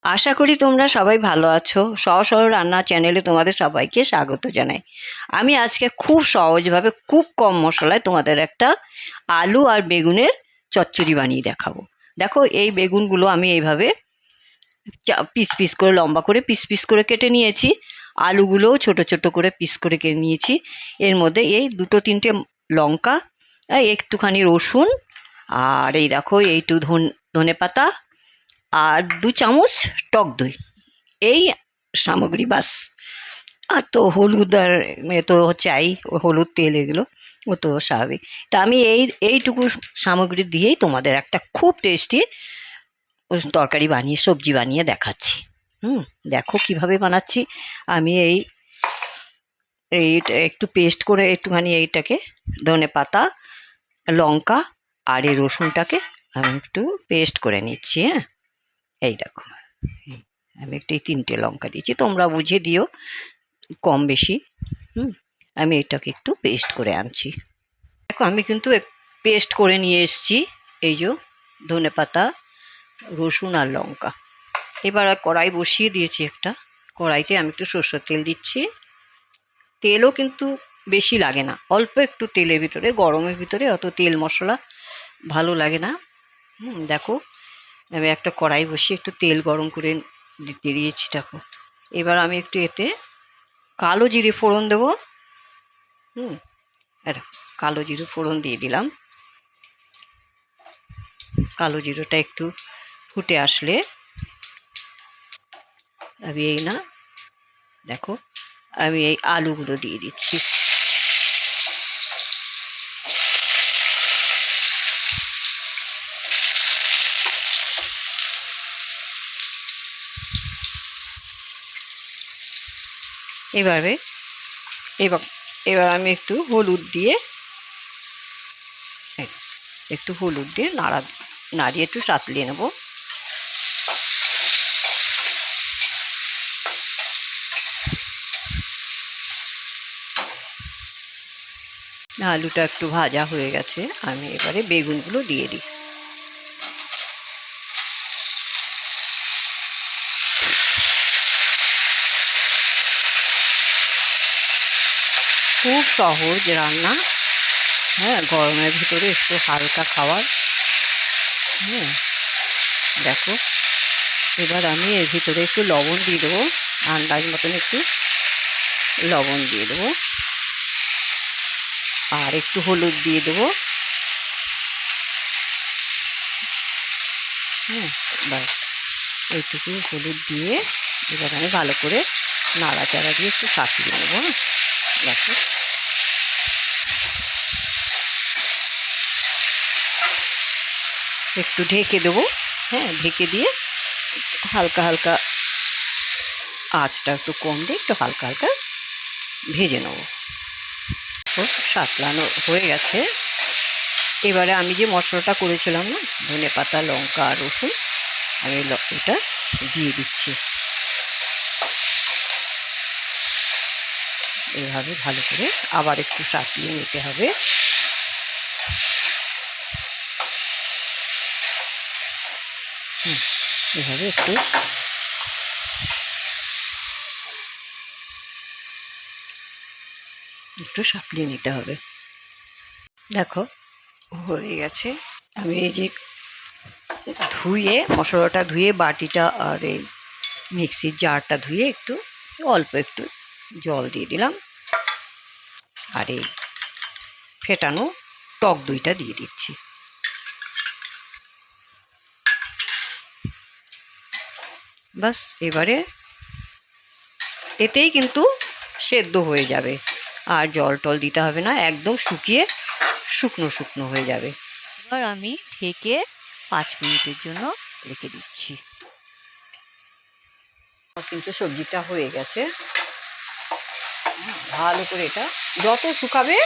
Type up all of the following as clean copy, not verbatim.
আশা করি তোমরা সবাই ভালো আছো। সহজ সরল রান্না চ্যানেলে তোমাদের সবাইকে স্বাগত জানাই। আমি আজকে খুব সহজভাবে খুব কম মশলায় তোমাদের একটা আলু আর বেগুনের চচ্চড়ি বানিয়ে দেখাবো। দেখো, এই বেগুনগুলো আমি এইভাবে পিস পিস করে লম্বা করে পিস পিস করে কেটে নিয়েছি। আলুগুলোও ছোট ছোট করে পিস করে কেটে নিয়েছি। এর মধ্যে এই দুটো তিনটে লঙ্কা, একটুখানি রসুন, আর এই দেখো এইটু ধনে পাতা, আর 2 চামচ টক দই, এই সামগ্রী বাস। আর তো হলুদ আর এ তো চাই, হলুদ তেল এগুলো ও তো স্বাভাবিক। তা আমি এইটুকু সামগ্রী দিয়েই তোমাদের একটা খুব টেস্টি তরকারি বানিয়ে সবজি বানিয়ে দেখাচ্ছি। দেখো কিভাবে বানাচ্ছি। আমি এইটা একটু পেস্ট করে একটুখানি এইটাকে ধনে পাতা, লঙ্কা আর এই রসুনটাকে আমি একটু পেস্ট করে নিচ্ছি। হ্যাঁ, এই দেখো, আমি একটু এই 3টে লঙ্কা দিয়েছি, তোমরা বুঝে দিও কম বেশি। আমি এটাকে একটু পেস্ট করে আনছি। দেখো, আমি কিন্তু পেস্ট করে নিয়ে এসেছি। এই যে ধনে পাতা, রসুন আর লঙ্কা। এবার কড়াই বসিয়ে দিয়েছি একটা। কড়াইতে আমি একটু সরষের তেল দিচ্ছি। তেলও কিন্তু বেশি লাগে না, অল্প একটু তেলের ভিতরে, গরমের ভিতরে অত তেল মশলা ভালো লাগে না। দেখো, আমি একটা কড়াই বসিয়ে একটু তেল গরম করে দিতে দিয়েছি। দেখো, এবার আমি একটু এতে কালো জিরে ফোড়ন দেবো। কালো জিরে ফোড়ন দিয়ে দিলাম। কালো জিরেটা একটু ফুটে আসলে আমি দেখো, আমি এই আলুগুলো দিয়ে দিচ্ছি। এবারে এবার এবার আমি একটু হলুদ দিয়ে নাড়িয়ে একটু সাঁতলিয়ে নেব। আলুটা একটু ভাজা হয়ে গেছে, আমি এবারে বেগুনগুলো দিয়ে দিই। খুব সহজ রান্না। হ্যাঁ, গরমের ভিতরে একটু হালকা খাবার। দেখো, এবার আমি এর ভিতরে একটু লবণ দিয়ে দেবো, আন্দাজ মতন একটু লবণ দিয়ে দেবো, আর একটু হলুদ দিয়ে দেবো। ব্যাস, এইটুকু হলুদ দিয়ে এবার আমি ভালো করে নাড়াচাড়া দিয়ে একটু সাঁতরিয়ে নেবো। দেখো, একটু ঢেকে দেবো। ঢেকে দিয়ে হালকা হালকা আঁচটা একটু কম দিয়ে একটু হালকা হালকা ভেজে নেবো। সাঁতলানো হয়ে গেছে। এবারে আমি যে মশলাটা করেছিলাম না, ধনে পাতা, লঙ্কা আর রসুন, আমি এটা দিয়ে দিচ্ছি। এইভাবে ভালো করে আবার একটু সাঁতলিয়ে নিতে হবে। এভাবে একটু সাঁতলিয়ে নিতে হবে। দেখো, হয়ে গেছে। আমি এই যে মশলাটা ধুয়ে বাটিটা আর এই মিক্সির জারটা ধুয়ে অল্প একটু জল দিয়ে দিলাম, আর এই ফেটানো টক দইটা দিয়ে দিচ্ছি। বাস, এবারে এতেই কিন্তু সেদ্ধ হয়ে যাবে, আর জল টল দিতে হবে না, একদম শুকিয়ে শুকনো শুকনো হয়ে যাবে। এবার আমি ঢেকে 5 মিনিটের জন্য রেখে দিচ্ছি। কিন্তু সবজিটা হয়ে গেছে। ভালো করে এটা যত শুকাবে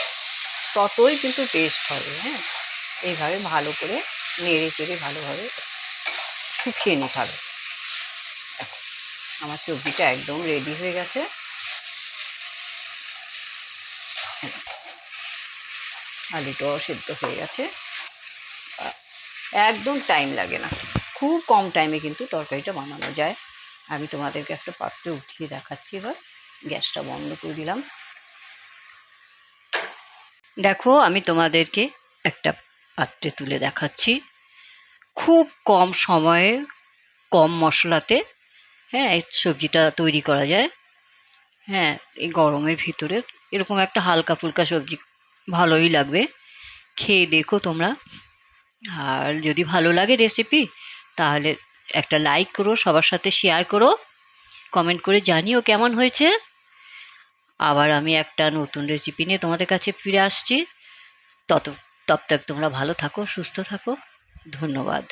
ততই কিন্তু টেস্ট হবে। এইভাবে ভালো করে নেড়ে চেড়ে ভালোভাবে শুকিয়ে নিতে হবে। আমার সবজিটা একদম রেডি হয়ে গেছে। আলুটাও সেদ্ধ হয়ে গেছে, একদম টাইম লাগে না, খুব খুব কম টাইমে কিন্তু তরকারিটা বানানো যায়। আমি তোমাদেরকে একটা পাত্রে উঠিয়ে দেখাচ্ছি। এবার গ্যাসটা বন্ধ করে দিলাম। দেখো আমি তোমাদেরকে একটা পাত্রে তুলে দেখাচ্ছি। খুব কম সময়ে কম মশলাতে এই সবজিটা তৈরি করা যায়। এই গরমের ভিতরে এরকম একটা হালকা ফুলকা সবজি ভালোই লাগবে। খেয়ে দেখো তোমরা। আর যদি ভালো লাগে রেসিপি তাহলে একটা লাইক করো, সবার সাথে শেয়ার করো, কমেন্ট করে জানিও কেমন হয়েছে। আবার আমি একটা নতুন রেসিপি নিয়ে তোমাদের কাছে ফিরে আসছি। ততক্ষণ তোমরা ভালো থাকো, সুস্থ থাকো। ধন্যবাদ।